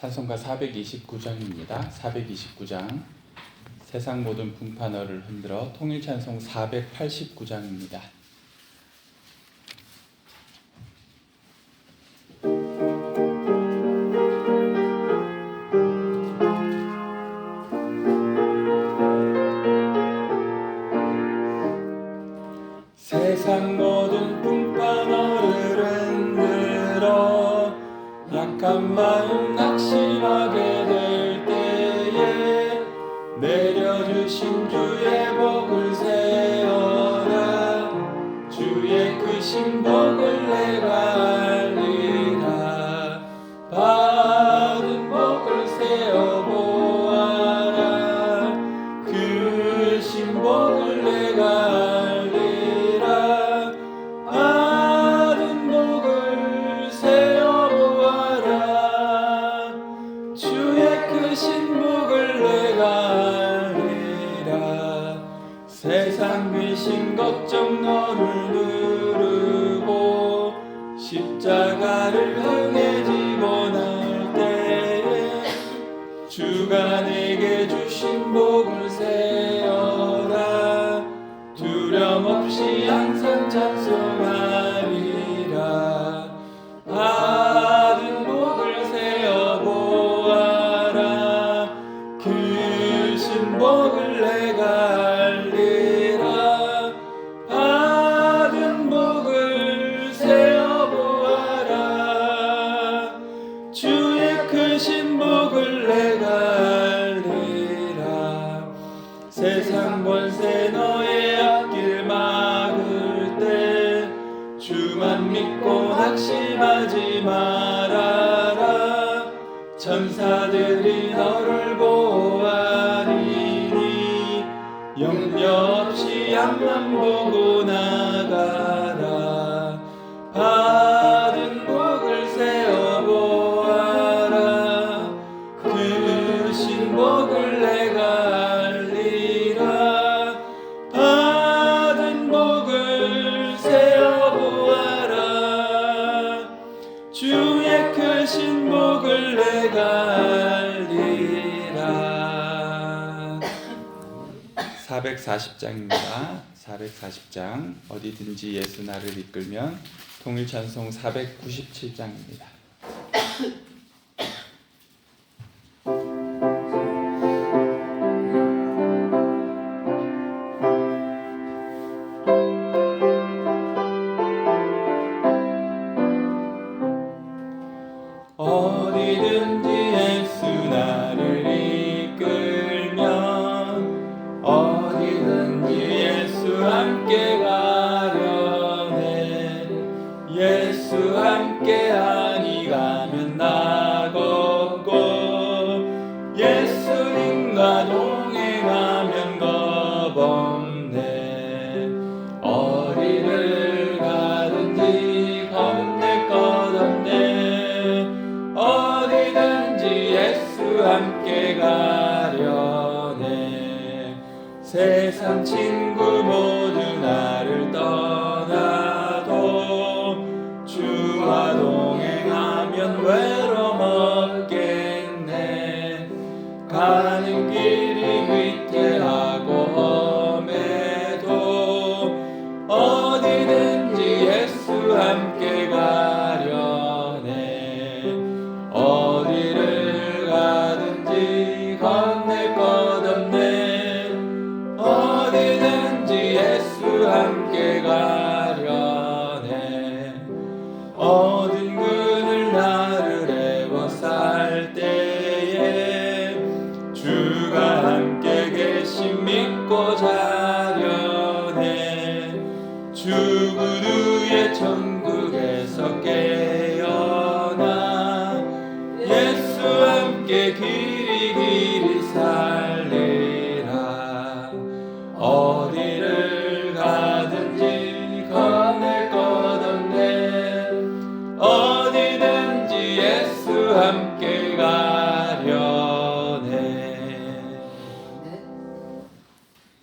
찬송가 429장입니다. 429장 세상 모든 풍파너를 흔들어 통일찬송 489장입니다. 세상 모든 풍파너를 흔들어 약한 마음 낙심하게 될 때에 내려주신 주의 복을 세어라. 주의 크신 복을 내가 알리라. 받은 복을 세어보아라. 크신 복을 내가 알리라. 받은 복을 세어보아라. 주의 크신 복을 내가 알리라. 세상 근심 걱정 너를 누르고 십자가를 등에 지고 날 때에 주가 내게 주신 복을 세어라. 두려움 없이 항상 찬송하리라. 받은 복을 세어보아라. 크신 복을 내가 알리라. 받은 복을 세어보아라. 주의 크신 복을 내가 알리라. 세상 권세 너의 앞길 막을 때 주만 믿고 낙심하지 말아라. 천사들이 너를 보호하리니 염려 없이 앞만 보고 나가라. 받은 복을 세어보아라. 크신 복을 내가 알리라. 받은 복을 세어보아라. 주의 크신 복을 내가 알리라. 440장입니다. 440장 어디든지 예수 나를 이끌면 통일찬송 497장입니다. 어디든지 예수 나를 이끌면 어디든지 예수 함께 가려네. 예수 함께하니 가면 나 걷고 예수님과 동행하면 겁 없네. 어디를 가든지 겁낼 것 없네. 어디든지 예수 함께 가려네. 세상 친구 모두 나를 떠나도 주와 동행하면 외로움 없겠네. 가는 길이 위태하고 험해도 어디든지 예수 함께 가려네. 어디를 가든지 겁낼 것 없네. 어디든지 예수 함께 가려네. 어딘 그늘 나를 애워쌀 때에 주가 함께 계심 믿고 자려네. 주 구두의 천국에서 깨어나 예수 함께 길이 살리라. 어디를 가든지 겁낼 것 없네. 어디든지 예수 함께 가려네.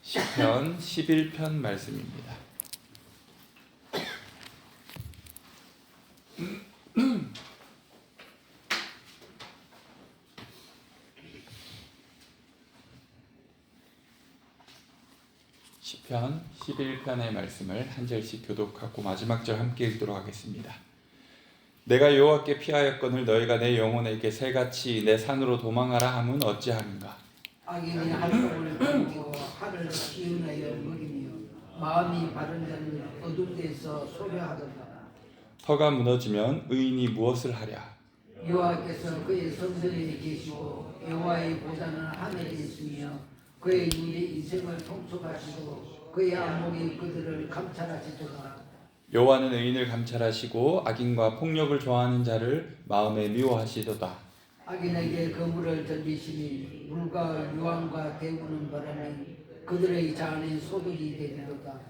시편 11편 말씀입니다. 시편 11편의 말씀을 한 절씩 교독하고 마지막 절 함께 읽도록 하겠습니다. 내가 여호와께 피하였거늘 너희가 내 영혼에게 새같이 내 산으로 도망하라 함은 어찌함인가. 악인이 활동을 끊기고 하를 기운하여 먹이며 마음이 바른 자는 어두운 데서 소리하도다. 터가 무너지면 의인이 무엇을 하랴. 여호와께서 그의 성전에 계시고 여호와의 보좌는 하늘에 있으며 그의 눈이 인생을 통촉하시고 그의 안목이 그들을 감찰하시도다. 여호와는 의인을 감찰하시고 악인과 폭력을 좋아하는 자를 마음에 미워하시도다. 악인에게 그물을 던지시니 물과 유황과 대우는 바람이 그들의 잔에 소득이 되리로다.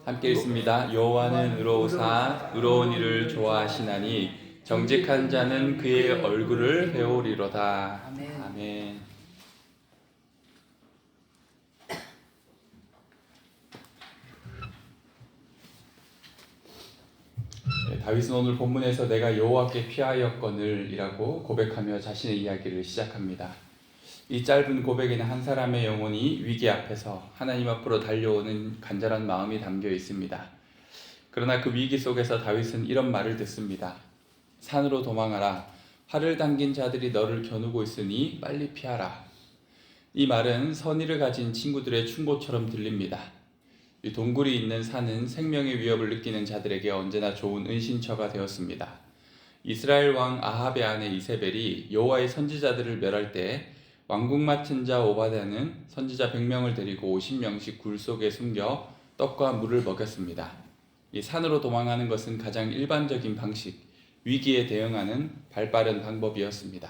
함께 읽습니다. 여호와는 의로우사 의로운 일을 좋아하시나니 정직한 자는 그의 얼굴을 배우리로다. 아멘. 아멘. 다윗은 오늘 본문에서 내가 여호와께 피하였거늘이라고 고백하며 자신의 이야기를 시작합니다. 이 짧은 고백에는 한 사람의 영혼이 위기 앞에서 하나님 앞으로 달려오는 간절한 마음이 담겨 있습니다. 그러나 그 위기 속에서 다윗은 이런 말을 듣습니다. 산으로 도망하라. 활을 당긴 자들이 너를 겨누고 있으니 빨리 피하라. 이 말은 선의를 가진 친구들의 충고처럼 들립니다. 이 동굴이 있는 산은 생명의 위협을 느끼는 자들에게 언제나 좋은 은신처가 되었습니다. 이스라엘 왕 아합의 아내 이세벨이 여호와의 선지자들을 멸할 때 왕궁 맡은 자 오바댜는 선지자 100명을 데리고 50명씩 굴 속에 숨겨 떡과 물을 먹였습니다. 이 산으로 도망하는 것은 가장 일반적인 방식, 위기에 대응하는 발빠른 방법이었습니다.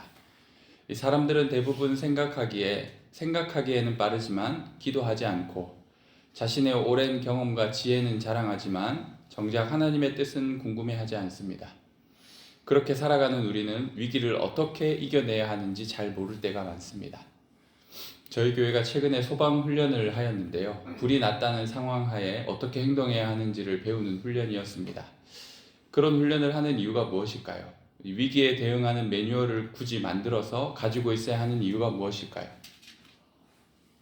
이 사람들은 대부분 생각하기에는 빠르지만 기도하지 않고 자신의 오랜 경험과 지혜는 자랑하지만 정작 하나님의 뜻은 궁금해하지 않습니다. 그렇게 살아가는 우리는 위기를 어떻게 이겨내야 하는지 잘 모를 때가 많습니다. 저희 교회가 최근에 소방 훈련을 하였는데요. 불이 났다는 상황 하에 어떻게 행동해야 하는지를 배우는 훈련이었습니다. 그런 훈련을 하는 이유가 무엇일까요? 위기에 대응하는 매뉴얼을 굳이 만들어서 가지고 있어야 하는 이유가 무엇일까요?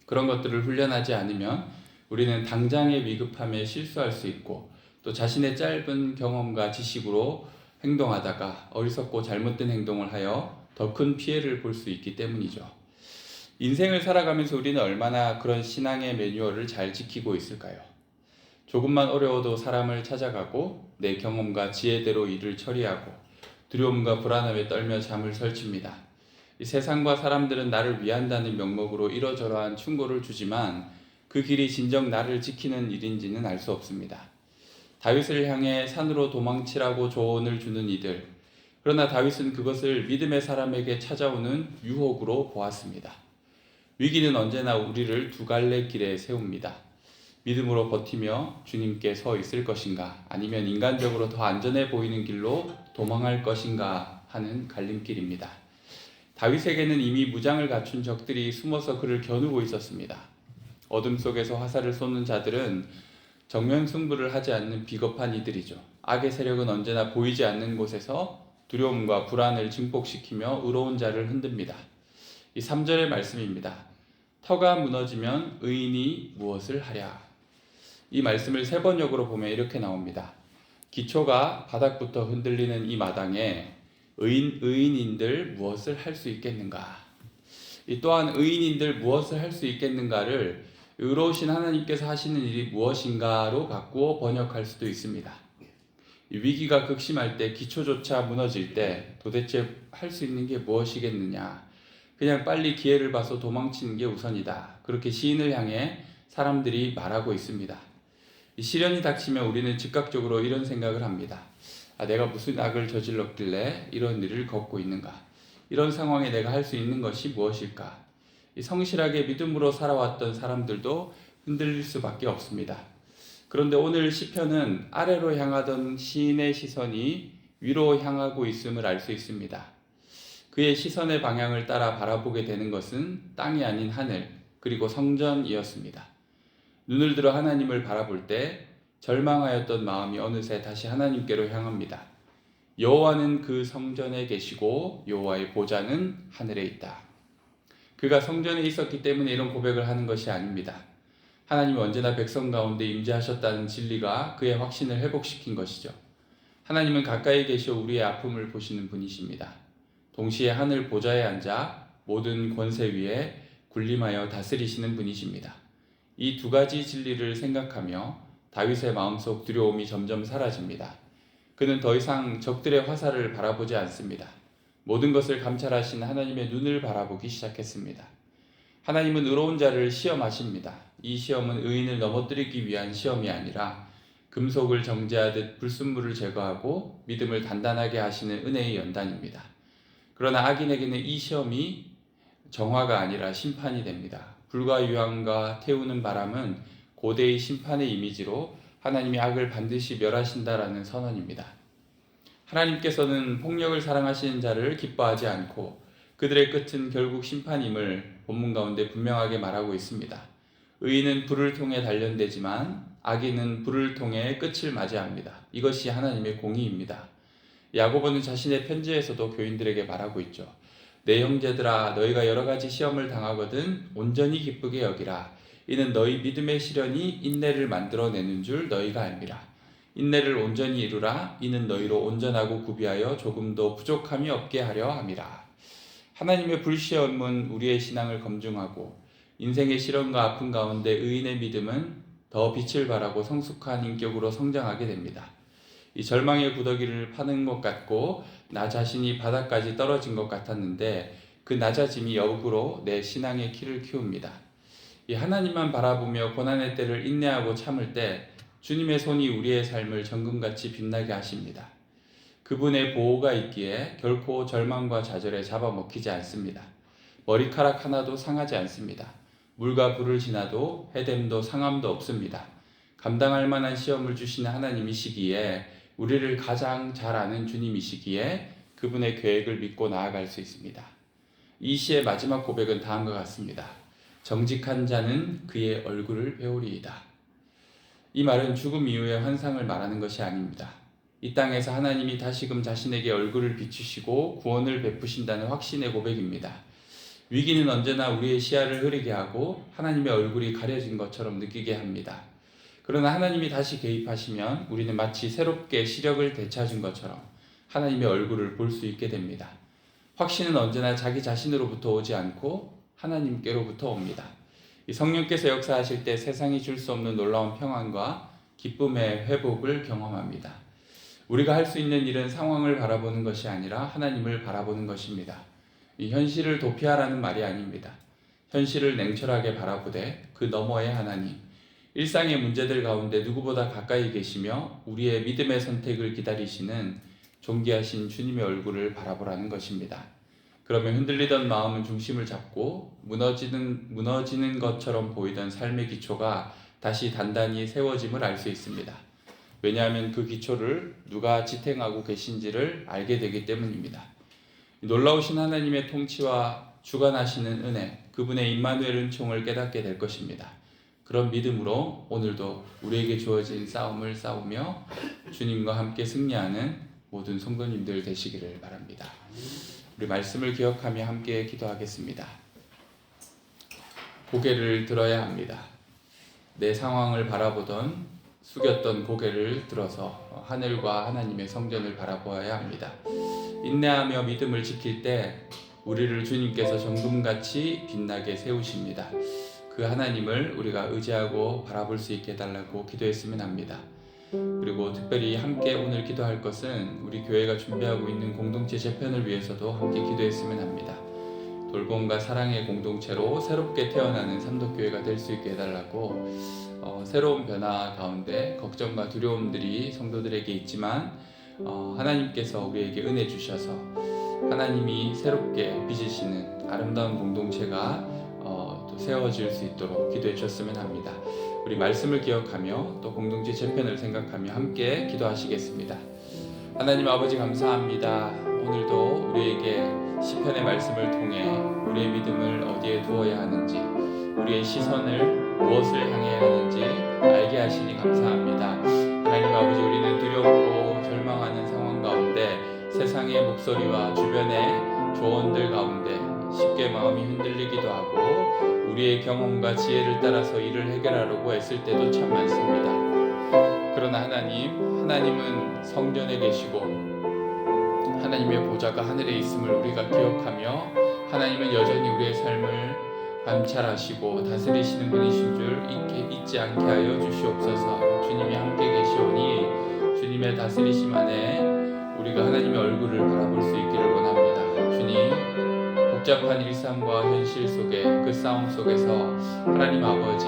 그런 것들을 훈련하지 않으면 우리는 당장의 위급함에 실수할 수 있고 또 자신의 짧은 경험과 지식으로 행동하다가 어리석고 잘못된 행동을 하여 더 큰 피해를 볼 수 있기 때문이죠. 인생을 살아가면서 우리는 얼마나 그런 신앙의 매뉴얼을 잘 지키고 있을까요? 조금만 어려워도 사람을 찾아가고 내 경험과 지혜대로 일을 처리하고 두려움과 불안함에 떨며 잠을 설칩니다. 이 세상과 사람들은 나를 위한다는 명목으로 이러저러한 충고를 주지만 그 길이 진정 나를 지키는 일인지는 알 수 없습니다. 다윗을 향해 산으로 도망치라고 조언을 주는 이들, 그러나 다윗은 그것을 믿음의 사람에게 찾아오는 유혹으로 보았습니다. 위기는 언제나 우리를 두 갈래 길에 세웁니다. 믿음으로 버티며 주님께 서 있을 것인가, 아니면 인간적으로 더 안전해 보이는 길로 도망할 것인가 하는 갈림길입니다. 다윗에게는 이미 무장을 갖춘 적들이 숨어서 그를 겨누고 있었습니다. 어둠 속에서 화살을 쏘는 자들은 정면 승부를 하지 않는 비겁한 이들이죠. 악의 세력은 언제나 보이지 않는 곳에서 두려움과 불안을 증폭시키며 의로운 자를 흔듭니다. 이 3절의 말씀입니다. 터가 무너지면 의인이 무엇을 하랴. 이 말씀을 3번 역으로 보면 이렇게 나옵니다. 기초가 바닥부터 흔들리는 이 마당에 의인인들 무엇을 할 수 있겠는가. 또한 의인인들 무엇을 할 수 있겠는가를 의로우신 하나님께서 하시는 일이 무엇인가로 바꾸어 번역할 수도 있습니다. 위기가 극심할 때, 기초조차 무너질 때 도대체 할 수 있는 게 무엇이겠느냐. 그냥 빨리 기회를 봐서 도망치는 게 우선이다. 그렇게 시인을 향해 사람들이 말하고 있습니다. 시련이 닥치면 우리는 즉각적으로 이런 생각을 합니다. 내가 무슨 악을 저질렀길래 이런 일을 겪고 있는가. 이런 상황에 내가 할 수 있는 것이 무엇일까. 성실하게 믿음으로 살아왔던 사람들도 흔들릴 수밖에 없습니다. 그런데 오늘 시편은 아래로 향하던 시인의 시선이 위로 향하고 있음을 알 수 있습니다. 그의 시선의 방향을 따라 바라보게 되는 것은 땅이 아닌 하늘, 그리고 성전이었습니다. 눈을 들어 하나님을 바라볼 때 절망하였던 마음이 어느새 다시 하나님께로 향합니다. 여호와는 그 성전에 계시고 여호와의 보좌는 하늘에 있다. 그가 성전에 있었기 때문에 이런 고백을 하는 것이 아닙니다. 하나님이 언제나 백성 가운데 임재하셨다는 진리가 그의 확신을 회복시킨 것이죠. 하나님은 가까이 계셔 우리의 아픔을 보시는 분이십니다. 동시에 하늘 보좌에 앉아 모든 권세 위에 군림하여 다스리시는 분이십니다. 이 두 가지 진리를 생각하며 다윗의 마음속 두려움이 점점 사라집니다. 그는 더 이상 적들의 화살을 바라보지 않습니다. 모든 것을 감찰하신 하나님의 눈을 바라보기 시작했습니다. 하나님은 의로운 자를 시험하십니다. 이 시험은 의인을 넘어뜨리기 위한 시험이 아니라 금속을 정제하듯 불순물을 제거하고 믿음을 단단하게 하시는 은혜의 연단입니다. 그러나 악인에게는 이 시험이 정화가 아니라 심판이 됩니다. 불과 유황과 태우는 바람은 고대의 심판의 이미지로 하나님이 악을 반드시 멸하신다라는 선언입니다. 하나님께서는 폭력을 사랑하시는 자를 기뻐하지 않고 그들의 끝은 결국 심판임을 본문 가운데 분명하게 말하고 있습니다. 의인은 불을 통해 단련되지만 악인은 불을 통해 끝을 맞이합니다. 이것이 하나님의 공의입니다. 야고보는 자신의 편지에서도 교인들에게 말하고 있죠. 내 형제들아, 너희가 여러 가지 시험을 당하거든 온전히 기쁘게 여기라. 이는 너희 믿음의 시련이 인내를 만들어내는 줄 너희가 알미라. 인내를 온전히 이루라. 이는 너희로 온전하고 구비하여 조금도 부족함이 없게 하려 함이라. 하나님의 불시험은 우리의 신앙을 검증하고 인생의 시련과 아픔 가운데 의인의 믿음은 더 빛을 발하고 성숙한 인격으로 성장하게 됩니다. 이 절망의 구더기를 파는 것 같고 나 자신이 바닥까지 떨어진 것 같았는데 그 낮아짐이 역으로 내 신앙의 키를 키웁니다. 이 하나님만 바라보며 고난의 때를 인내하고 참을 때 주님의 손이 우리의 삶을 정금같이 빛나게 하십니다. 그분의 보호가 있기에 결코 절망과 좌절에 잡아먹히지 않습니다. 머리카락 하나도 상하지 않습니다. 물과 불을 지나도 해됨도 상함도 없습니다. 감당할 만한 시험을 주시는 하나님이시기에 우리를 가장 잘 아는 주님이시기에 그분의 계획을 믿고 나아갈 수 있습니다. 이 시의 마지막 고백은 다음과 같습니다. 정직한 자는 그의 얼굴을 배우리이다. 이 말은 죽음 이후의 환상을 말하는 것이 아닙니다. 이 땅에서 하나님이 다시금 자신에게 얼굴을 비추시고 구원을 베푸신다는 확신의 고백입니다. 위기는 언제나 우리의 시야를 흐리게 하고 하나님의 얼굴이 가려진 것처럼 느끼게 합니다. 그러나 하나님이 다시 개입하시면 우리는 마치 새롭게 시력을 되찾은 것처럼 하나님의 얼굴을 볼 수 있게 됩니다. 확신은 언제나 자기 자신으로부터 오지 않고 하나님께로부터 옵니다. 이 성령께서 역사하실 때 세상이 줄 수 없는 놀라운 평안과 기쁨의 회복을 경험합니다. 우리가 할 수 있는 일은 상황을 바라보는 것이 아니라 하나님을 바라보는 것입니다. 이 현실을 도피하라는 말이 아닙니다. 현실을 냉철하게 바라보되 그 너머의 하나님, 일상의 문제들 가운데 누구보다 가까이 계시며 우리의 믿음의 선택을 기다리시는 존귀하신 주님의 얼굴을 바라보라는 것입니다. 그러면 흔들리던 마음은 중심을 잡고 무너지는 것처럼 보이던 삶의 기초가 다시 단단히 세워짐을 알 수 있습니다. 왜냐하면 그 기초를 누가 지탱하고 계신지를 알게 되기 때문입니다. 놀라우신 하나님의 통치와 주관하시는 은혜, 그분의 임마누엘 은총을 깨닫게 될 것입니다. 그런 믿음으로 오늘도 우리에게 주어진 싸움을 싸우며 주님과 함께 승리하는 모든 성도님들 되시기를 바랍니다. 우리 말씀을 기억하며 함께 기도하겠습니다. 고개를 들어야 합니다. 내 상황을 바라보던 숙였던 고개를 들어서 하늘과 하나님의 성전을 바라보아야 합니다. 인내하며 믿음을 지킬 때 우리를 주님께서 정금같이 빛나게 세우십니다. 그 하나님을 우리가 의지하고 바라볼 수 있게 해달라고 기도했으면 합니다. 그리고 특별히 함께 오늘 기도할 것은 우리 교회가 준비하고 있는 공동체 재편을 위해서도 함께 기도했으면 합니다. 돌봄과 사랑의 공동체로 새롭게 태어나는 삼덕교회가 될 수 있게 해달라고 새로운 변화 가운데 걱정과 두려움들이 성도들에게 있지만 하나님께서 우리에게 은혜 주셔서 하나님이 새롭게 빚으시는 아름다운 공동체가 또 세워질 수 있도록 기도해 주셨으면 합니다. 우리 말씀을 기억하며 또 공동체 재편을 생각하며 함께 기도하시겠습니다. 하나님 아버지 감사합니다. 오늘도 우리에게 시편의 말씀을 통해 우리의 믿음을 어디에 두어야 하는지, 우리의 시선을 무엇을 향해야 하는지 알게 하시니 감사합니다. 하나님 아버지, 우리는 두렵고 절망하는 상황 가운데 세상의 목소리와 주변의 조언들 가운데 쉽게 속에 마음이 흔들리기도 하고 우리의 경험과 지혜를 따라서 일을 해결하려고 애쓸 때도 참 많습니다. 그러나 하나님은 성전에 계시고 하나님의 보좌가 하늘에 있음을 우리가 기억하며 하나님은 여전히 우리의 삶을 감찰하시고 다스리시는 분이신 줄 잊지 않게 하여 주시옵소서. 주님이 함께 계시오니 주님의 다스리심 안에 우리가 하나님의 얼굴을 바라볼 수 있기를 원합니다. 주님, 복잡한 일상과 현실 속에 그 싸움 속에서 하나님 아버지,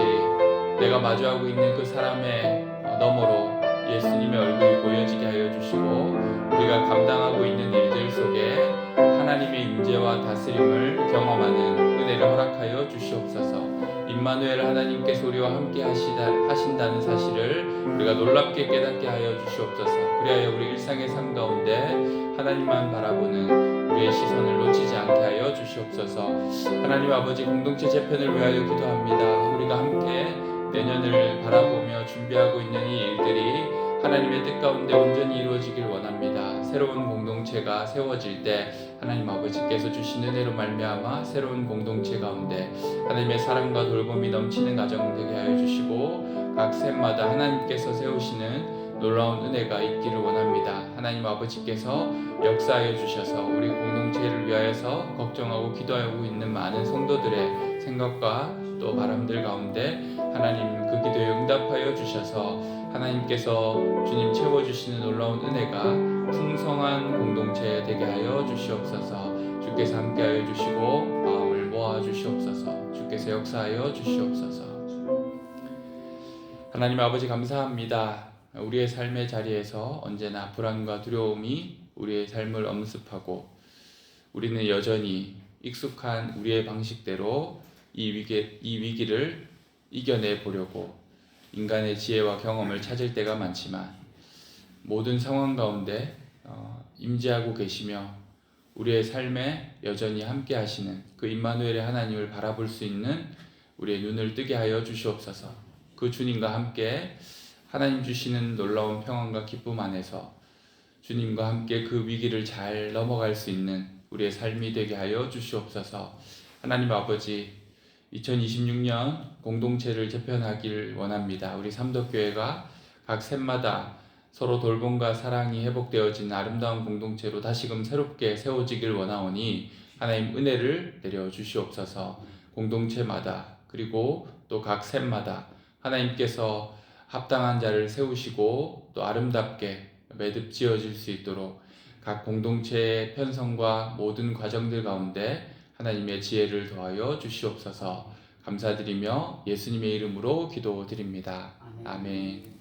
내가 마주하고 있는 그 사람의 너머로 예수님의 얼굴이 보여지게 하여 주시고 우리가 감당하고 있는 일들 속에 하나님의 임재와 다스림을 경험하는 은혜를 허락하여 주시옵소서. 임마누엘 하나님께서 우리와 함께 하신다는 사실을 우리가 놀랍게 깨닫게 하여 주시옵소서. 그리하여 우리 일상의 삶 가운데 하나님만 바라보는 우리의 시선을 놓치지 않게 하여 주시옵소서. 하나님 아버지, 공동체 재편을 위하여 기도합니다. 우리가 함께 내년을 바라보며 준비하고 있는 이 일들이 하나님의 뜻 가운데 온전히 이루어지길 원합니다. 새로운 공동체가 세워질 때 하나님 아버지께서 주신 은혜로 말미암아 새로운 공동체 가운데 하나님의 사랑과 돌봄이 넘치는 가정 되게 하여 주시고 각 셋마다 하나님께서 세우시는 놀라운 은혜가 있기를 원합니다. 하나님 아버지께서 역사하여 주셔서 우리 공동체를 위하여서 걱정하고 기도하고 있는 많은 성도들의 생각과 또 바람들 가운데 하나님 그 기도에 응답하여 주셔서 하나님께서 주님 채워주시는 놀라운 은혜가 풍성한 공동체 되게 하여 주시옵소서. 주께서 함께하여 주시고 마음을 모아 주시옵소서. 주께서 역사하여 주시옵소서. 하나님 아버지, 감사합니다. 우리의 삶의 자리에서 언제나 불안과 두려움이 우리의 삶을 엄습하고 우리는 여전히 익숙한 우리의 방식대로 이 위기를 이겨내 보려고 인간의 지혜와 경험을 찾을 때가 많지만 모든 상황 가운데 임재하고 계시며 우리의 삶에 여전히 함께 하시는 그 임마누엘의 하나님을 바라볼 수 있는 우리의 눈을 뜨게 하여 주시옵소서. 그 주님과 함께 하나님 주시는 놀라운 평안과 기쁨 안에서 주님과 함께 그 위기를 잘 넘어갈 수 있는 우리의 삶이 되게 하여 주시옵소서. 하나님 아버지, 2026년 공동체를 재편하길 원합니다. 우리 삼덕교회가 각 셋마다 서로 돌봄과 사랑이 회복되어진 아름다운 공동체로 다시금 새롭게 세워지길 원하오니 하나님 은혜를 내려 주시옵소서. 공동체마다 그리고 또 각 셋마다 하나님께서 합당한 자를 세우시고 또 아름답게 매듭 지어질 수 있도록 각 공동체의 편성과 모든 과정들 가운데 하나님의 지혜를 더하여 주시옵소서. 감사드리며 예수님의 이름으로 기도드립니다. 아멘.